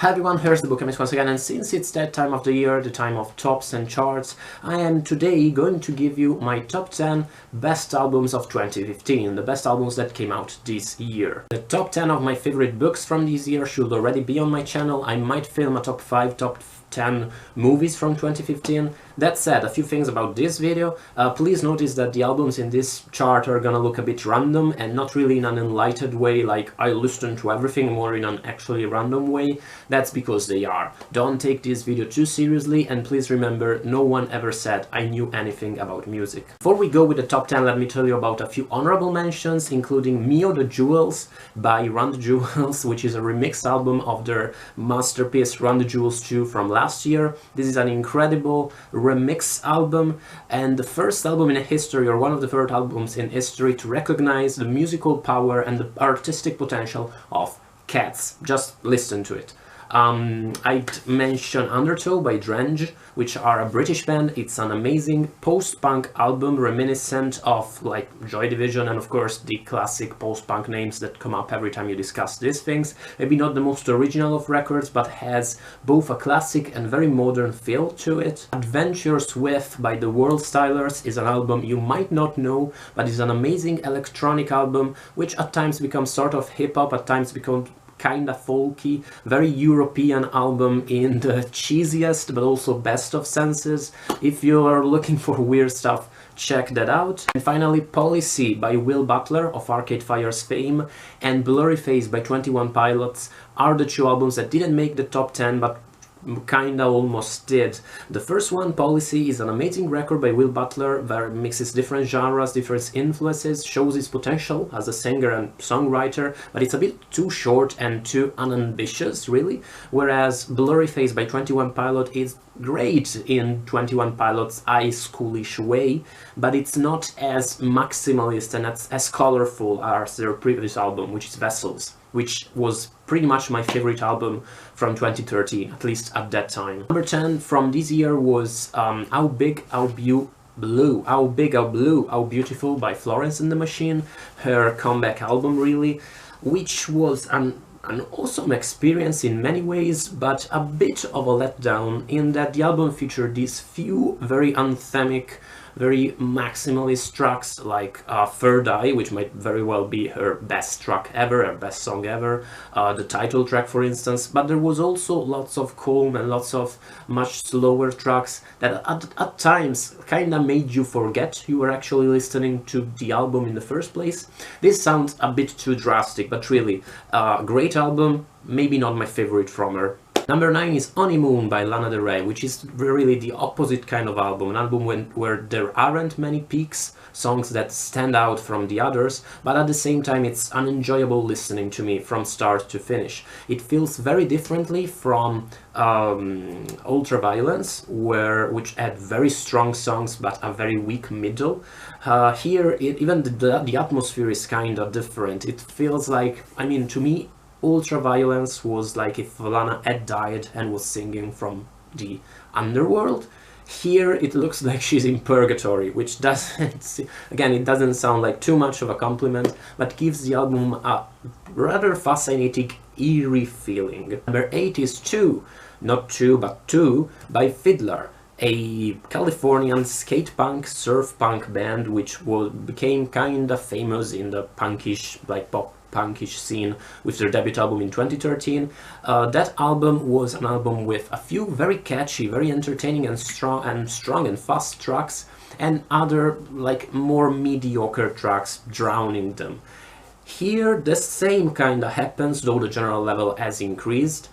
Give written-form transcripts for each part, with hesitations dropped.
Hi everyone, here's the Bookchemist once again, and since it's that time of the year, the time of tops and charts, I am today going to give you my top 10 best albums of 2015, the best albums that came out this year. The top 10 of my favorite books from this year should already be on my channel. I might film a top 5, top 10 movies from 2015. That said, a few things about this video. Please notice that the albums in this chart are gonna look a bit random and not really in an enlightened way, like I listen to everything, more in an actually random way. That's because they are. Don't take this video too seriously, and please remember, no one ever said I knew anything about music. Before we go with the top 10, let me tell you about a few honorable mentions, including Me or the Jewels by Run the Jewels, which is a remix album of their masterpiece Run the Jewels 2 from last year. This is an incredible remix album, and the first album in history, or one of the first albums in history, to recognize the musical power and the artistic potential of cats. Just listen to it. I'd mention Undertow by Drench, which are a British band. It's an amazing post-punk album reminiscent of like Joy Division and of course the classic post-punk names that come up every time you discuss these things. Maybe not the most original of records, but has both a classic and very modern feel to it. Adventures With by the World Stylers is an album you might not know, but is an amazing electronic album which at times becomes sort of hip-hop, at times becomes kinda folky, very European album in the cheesiest but also best of senses. If you're looking for weird stuff, check that out. And finally, Policy by Will Butler of Arcade Fire's fame and Blurry Face by 21 Pilots are the two albums that didn't make the top 10 but kinda almost did. The first one, Policy, is an amazing record by Will Butler that mixes different genres, different influences, shows his potential as a singer and songwriter, but it's a bit too short and too unambitious, really. Whereas Blurry Face by 21 Pilot is great in 21 Pilot's high schoolish way, but it's not as maximalist and as colorful as their previous album, which is Vessels, which was pretty much my favorite album from 2013, at least at that time. Number 10 from this year was How Big, How Blue, How Big, How Blue, How Beautiful by Florence and the Machine, her comeback album really, which was an awesome experience in many ways, but a bit of a letdown in that the album featured these few very anthemic, very maximalist tracks like Third Eye, which might very well be her best track ever, her best song ever, the title track for instance, but there was also lots of calm and lots of much slower tracks that at times kinda made you forget you were actually listening to the album in the first place. This sounds a bit too drastic, but really, great album, maybe not my favorite from her. Number 9 is Honeymoon by Lana Del Rey, which is really the opposite kind of album, an album where there aren't many peaks, songs that stand out from the others, but at the same time it's unenjoyable listening to me from start to finish. It feels very differently from Ultraviolence, which had very strong songs but a very weak middle. Here, even the atmosphere is kinda different. It feels like, I mean, to me, Ultraviolence was like if Lana had died and was singing from the underworld. Here it looks like she's in purgatory, which doesn't, again, it doesn't sound like too much of a compliment, but gives the album a rather fascinating, eerie feeling. Number 8 is Two, not Two, but Two by Fiddler, a Californian skate punk, surf punk band which became kinda famous in the punkish, like pop punkish scene with their debut album in 2013. That album was an album with a few very catchy, very entertaining and strong and fast tracks, and other like more mediocre tracks drowning them. Here the same kinda happens, though the general level has increased.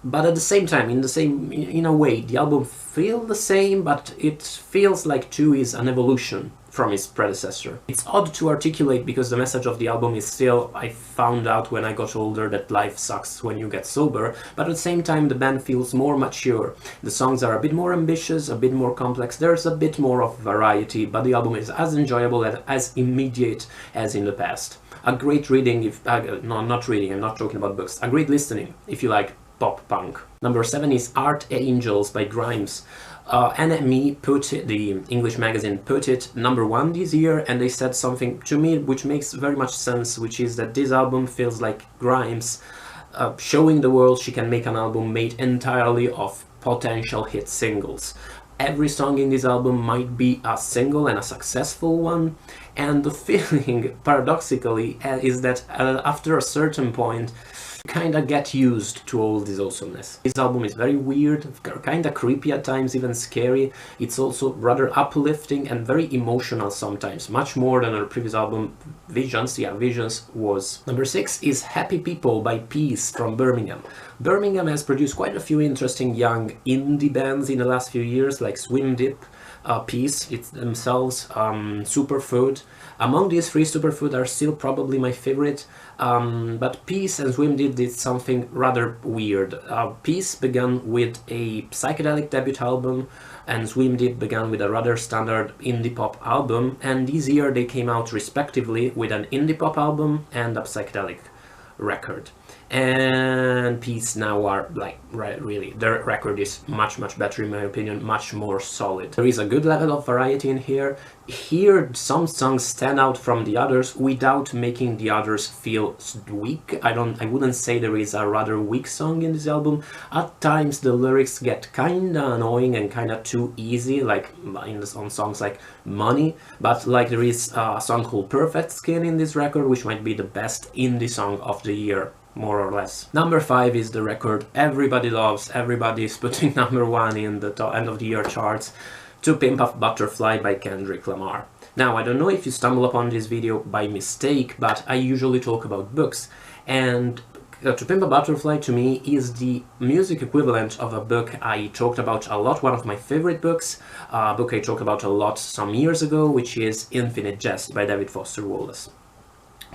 But at the same time, in a way, the album feels the same, but it feels like Two is an evolution from his predecessor. It's odd to articulate because the message of the album is still, I found out when I got older that life sucks when you get sober, but at the same time the band feels more mature. The songs are a bit more ambitious, a bit more complex, there's a bit more of variety, but the album is as enjoyable and as immediate as in the past. A great reading, no, not reading, I'm not talking about books, a great listening if you like pop punk. Number 7 is Art Angels by Grimes. NME the English magazine put it number 1 this year, and they said something to me which makes very much sense, which is that this album feels like Grimes showing the world she can make an album made entirely of potential hit singles. Every song in this album might be a single and a successful one, and the feeling, paradoxically, is that after a certain point, you kinda get used to all this awesomeness. This album is very weird, kinda creepy at times, even scary. It's also rather uplifting and very emotional sometimes, much more than her previous album, Visions. Yeah, Visions was. Number 6 is Happy People by Peace from Birmingham. Birmingham has produced quite a few interesting young indie bands in the last few years, like Swim Dip, Peace, it's themselves, Superfood. Among these three, Superfood are still probably my favorite, but Peace and Swim did something rather weird. Peace began with a psychedelic debut album, and Swim Dip began with a rather standard indie pop album, and this year they came out respectively with an indie pop album and a psychedelic record. And Peace now are like really, their record is much better in my opinion, much more solid. There is a good level of variety in here. Here some songs stand out from the others without making the others feel weak. I wouldn't say there is a rather weak song in this album. At times the lyrics get kinda annoying and kinda too easy, like on songs like Money, but like there is a song called Perfect Skin in this record, which might be the best indie song of the year, more or less. Number 5 is the record everybody loves, everybody is putting number 1 in the end of the year charts, To Pimp a Butterfly by Kendrick Lamar. Now, I don't know if you stumble upon this video by mistake, but I usually talk about books, and To Pimp a Butterfly to me is the music equivalent of a book I talked about a lot, one of my favorite books, a book I talked about a lot some years ago, which is Infinite Jest by David Foster Wallace.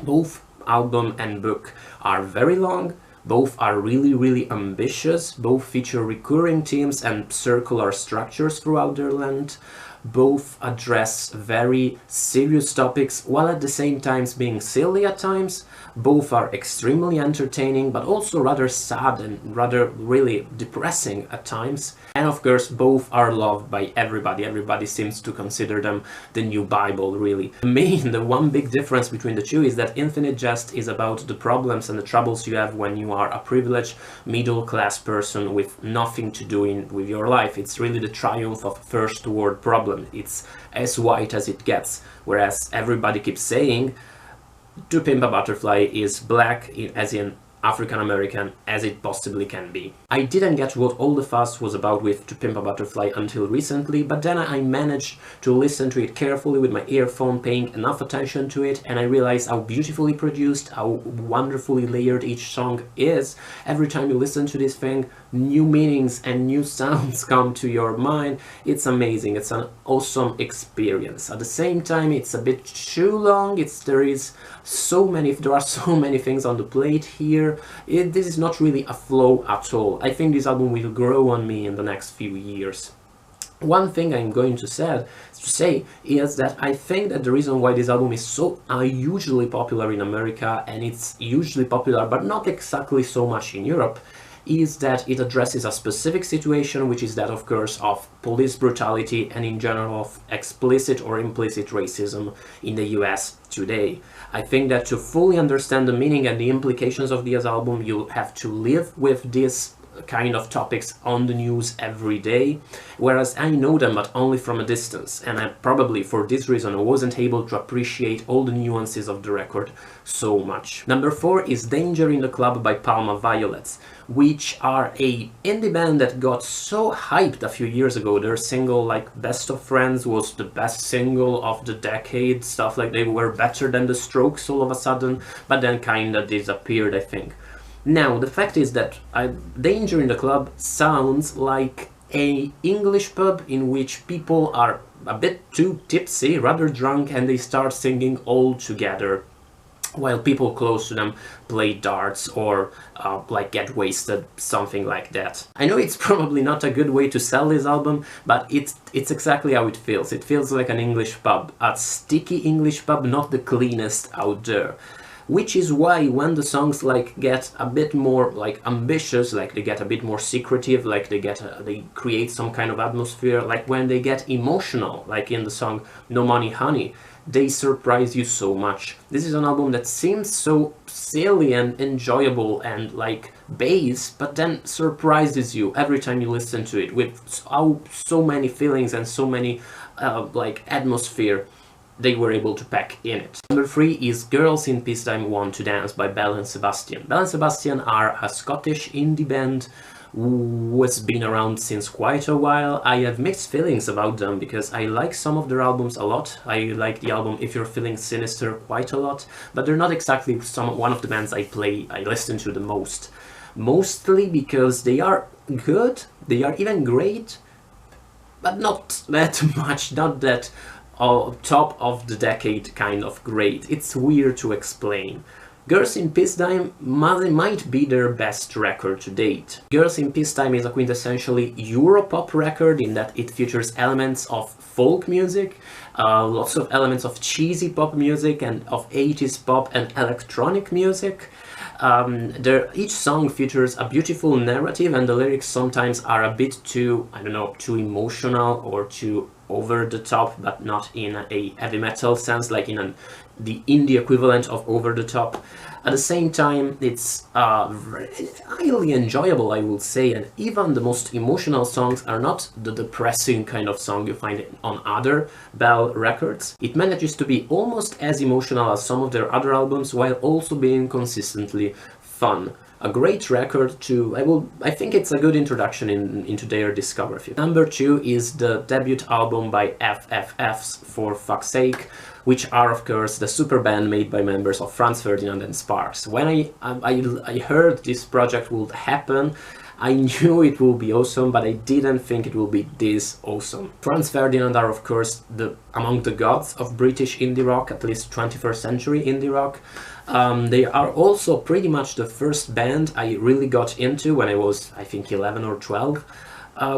Both album and book are very long, both are really ambitious, both feature recurring themes and circular structures throughout their length, both address very serious topics while at the same time being silly at times, both are extremely entertaining but also rather sad and rather really depressing at times, and of course both are loved by everybody seems to consider them the new Bible, really. The one big difference between the two is that Infinite Jest is about the problems and the troubles you have when you are a privileged middle-class person with nothing to do with your life. It's really the triumph of first world problem. It's as white as it gets, whereas everybody keeps saying To Pimp a Butterfly is black, as in African American, as it possibly can be. I didn't get what all the fuss was about with To Pimp a Butterfly until recently, but then I managed to listen to it carefully with my earphone, paying enough attention to it, and I realized how beautifully produced, how wonderfully layered each song is. Every time you listen to this thing, new meanings and new sounds come to your mind. It's amazing, it's an awesome experience. At the same time, it's a bit too long, there are so many things on the plate here. This is not really a flow at all. I think this album will grow on me in the next few years. One thing I'm going to say is that I think that the reason why this album is so hugely popular in America, and it's hugely popular but not exactly so much in Europe, is that it addresses a specific situation, which is that, of course, of police brutality and in general of explicit or implicit racism in the US today. I think that to fully understand the meaning and the implications of this album, you have to live with this kind of topics on the news every day, whereas I know them but only from a distance, and I probably for this reason I wasn't able to appreciate all the nuances of the record so much. Number 4 is Danger in the Club by Palma Violets, which are a indie band that got so hyped a few years ago. Their single like Best of Friends was the best single of the decade, stuff like they were better than the Strokes all of a sudden, but then kinda disappeared, I think. Now, the fact is that Danger in the Club sounds like an English pub in which people are a bit too tipsy, rather drunk, and they start singing all together, while people close to them play darts or like get wasted, something like that. I know it's probably not a good way to sell this album, but it's exactly how it feels. It feels like an English pub, a sticky English pub, not the cleanest out there. Which is why when the songs like get a bit more like ambitious, like they get a bit more secretive, like they create some kind of atmosphere, like when they get emotional, like in the song No Money Honey, they surprise you so much. This is an album that seems so silly and enjoyable and like bass, but then surprises you every time you listen to it with so many feelings and so many like atmosphere they were able to pack in it. Number 3 is Girls in Peacetime Want to Dance by Belle and Sebastian. Belle and Sebastian are a Scottish indie band who has been around since quite a while. I have mixed feelings about them because I like some of their albums a lot. I like the album If You're Feeling Sinister quite a lot, but they're not exactly one of the bands I listen to the most. Mostly because they are good, they are even great, but not that much, not that top of the decade kind of great. It's weird to explain. Girls in Peacetime might be their best record to date. Girls in Peacetime is a quintessentially Europop record in that it features elements of folk music, lots of elements of cheesy pop music and of 80s pop and electronic music. Each song features a beautiful narrative, and the lyrics sometimes are a bit too, I don't know, too emotional or too over the top, but not in a heavy metal sense, like in the indie equivalent of over the top. At the same time, it's highly enjoyable, I would say, and even the most emotional songs are not the depressing kind of song you find on other Belle records. It manages to be almost as emotional as some of their other albums, while also being consistently fun. A great record to, I think it's a good introduction into their discography. Number 2 is the debut album by FFF's For Fuck's Sake, which are of course the super band made by members of Franz Ferdinand and Sparks. When I heard this project would happen, I knew it will be awesome, but I didn't think it will be this awesome. Franz Ferdinand are of course among the gods of British indie rock, at least 21st century indie rock. They are also pretty much the first band I really got into when I was, I think, 11 or 12,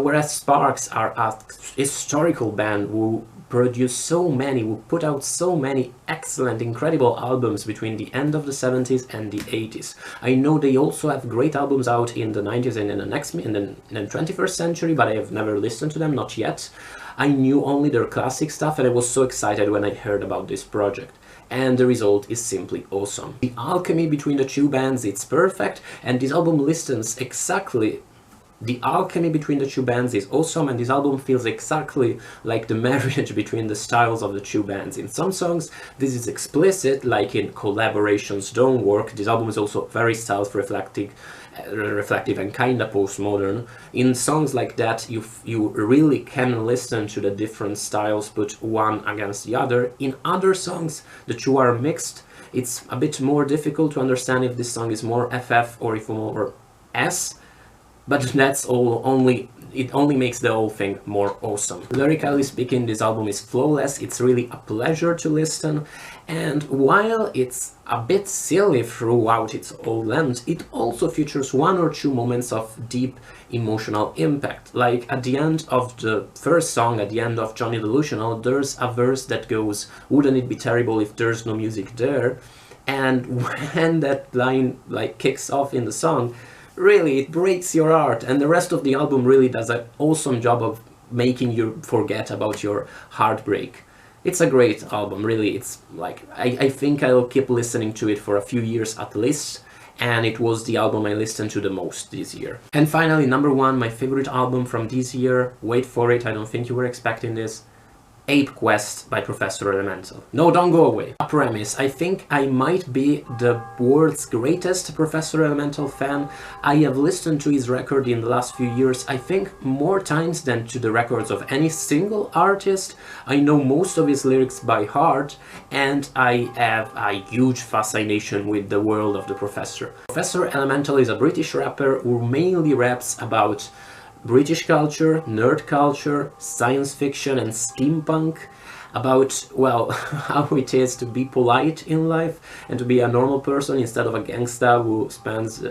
whereas Sparks are a historical band who put out so many excellent, incredible albums between the end of the 70s and the 80s. I know they also have great albums out in the 90s and in the 21st century, but I have never listened to them, not yet. I knew only their classic stuff, and I was so excited when I heard about this project. And the result is simply awesome. The alchemy between the two bands, it's perfect, and this album listens exactly. The alchemy between the two bands is awesome, and this album feels exactly like the marriage between the styles of the two bands. In some songs this is explicit, like in Collaborations Don't Work. This album is also very self-reflective and kinda postmodern. In songs like that you really can listen to the different styles put one against the other. In other songs the two are mixed. It's a bit more difficult to understand if this song is more FF or if more S. But that's it only makes the whole thing more awesome. Lyrically speaking, this album is flawless, it's really a pleasure to listen, and while it's a bit silly throughout its whole length, it also features one or two moments of deep emotional impact. Like at the end of the first song, at the end of Johnny Delusional, there's a verse that goes, "Wouldn't it be terrible if there's no music there?" And when that line like kicks off in the song, really, it breaks your heart, and the rest of the album really does an awesome job of making you forget about your heartbreak. It's a great album, really. It's like, I think I'll keep listening to it for a few years at least, and it was the album I listened to the most this year. And finally, number 1, my favorite album from this year, wait for it, I don't think you were expecting this, Ape Quest by Professor Elemental. No, don't go away. A premise. I think I might be the world's greatest Professor Elemental fan. I have listened to his record in the last few years, I think more times than to the records of any single artist. I know most of his lyrics by heart, and I have a huge fascination with the world of the Professor. Professor Elemental is a British rapper who mainly raps about British culture, nerd culture, science fiction and steampunk, about, well, how it is to be polite in life and to be a normal person instead of a gangsta who spends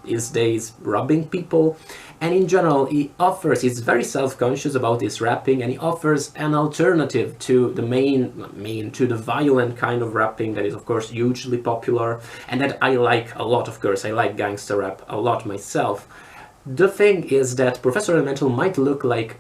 his days robbing people. And in general, he's very self-conscious about his rapping, and he offers an alternative to the to the violent kind of rapping that is of course hugely popular and that I like a lot. Of course, I like gangster rap a lot myself. The thing is that Professor Elemental might look like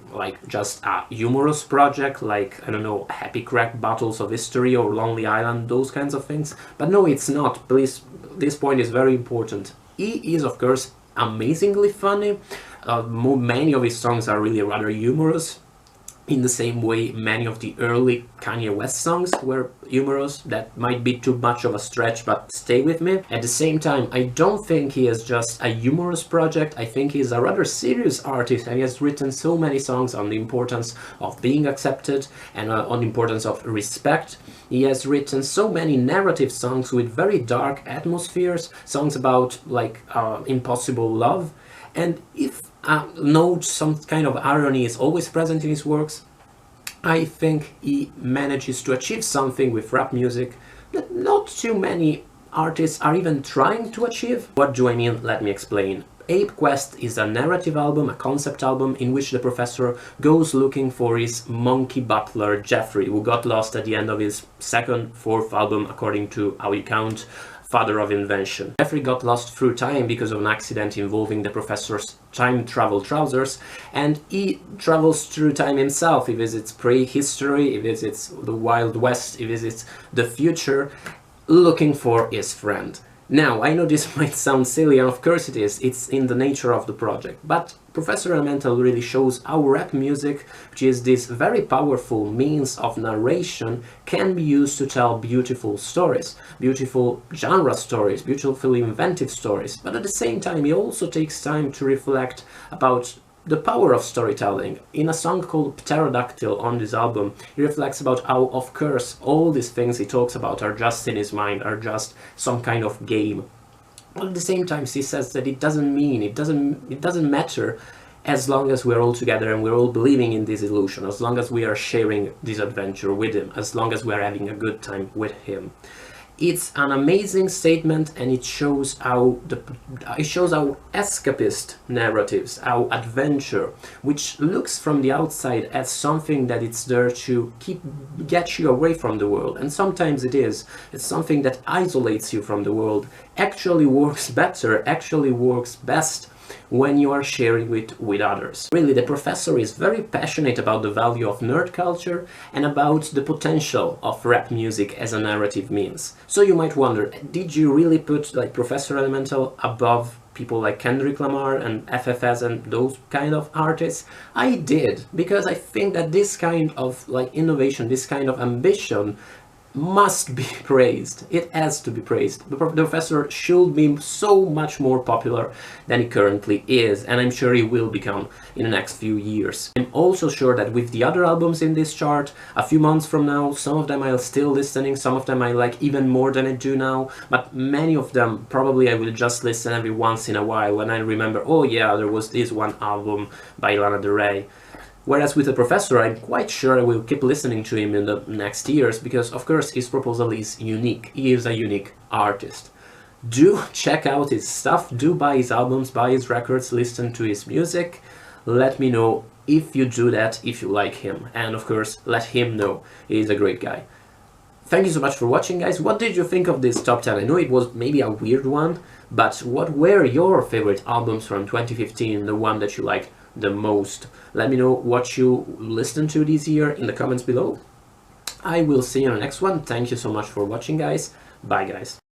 just a humorous project, like, I don't know, Happy Crack Battles of History or Lonely Island, those kinds of things. But no, it's not. Please, this point is very important. He is, of course, amazingly funny. Many of his songs are really rather humorous. In the same way, many of the early Kanye West songs were humorous. That might be too much of a stretch, but stay with me. At the same time, I don't think he is just a humorous project. I think he is a rather serious artist, and he has written so many songs on the importance of being accepted and on the importance of respect. He has written so many narrative songs with very dark atmospheres, songs about like impossible love. And if note some kind of irony is always present in his works, I think he manages to achieve something with rap music that not too many artists are even trying to achieve. What do I mean? Let me explain. Ape Quest is a narrative album, a concept album, in which the professor goes looking for his monkey butler Jeffrey, who got lost at the end of his fourth album, according to how you count, Father of Invention. Jeffrey got lost through time because of an accident involving the professor's time travel trousers, and he travels through time himself. He visits prehistory, he visits the Wild West, he visits the future, looking for his friend. Now, I know this might sound silly, and of course it is, it's in the nature of the project, but Professor Elemental really shows how rap music, which is this very powerful means of narration, can be used to tell beautiful stories, beautiful genre stories, beautifully inventive stories, but at the same time he also takes time to reflect about the power of storytelling. In a song called Pterodactyl on this album, he reflects about how, of course, all these things he talks about are just in his mind, are just some kind of game. But at the same time, he says that it doesn't matter as long as we're all together and we're all believing in this illusion, as long as we are sharing this adventure with him, as long as we're having a good time with him. It's an amazing statement, and it shows how escapist narratives, how adventure, which looks from the outside as something that it's there to get you away from the world, and sometimes it's something that isolates you from the world, actually works better, actually works best when you are sharing with others. Really, the professor is very passionate about the value of nerd culture and about the potential of rap music as a narrative means. So you might wonder, did you really put like Professor Elemental above people like Kendrick Lamar and FFS and those kind of artists? I did, because I think that this kind of like innovation, this kind of ambition must be praised. It has to be praised. The professor should be so much more popular than he currently is, and I'm sure he will become in the next few years. I'm also sure that with the other albums in this chart, a few months from now, some of them I'll still listening, some of them I like even more than I do now, but many of them probably I will just listen every once in a while when I remember, oh yeah, there was this one album by Lana Del Rey. Whereas with the professor, I'm quite sure I will keep listening to him in the next years, because of course his proposal is unique. He is a unique artist. Do check out his stuff, do buy his albums, buy his records, listen to his music. Let me know if you do that, if you like him. And of course, let him know. He's a great guy. Thank you so much for watching, guys. What did you think of this top 10? I know it was maybe a weird one, but what were your favorite albums from 2015, the one that you liked the most? Let me know what you listened to this year in the comments below. I will see you in the next one. Thank you so much for watching, guys. Bye, guys.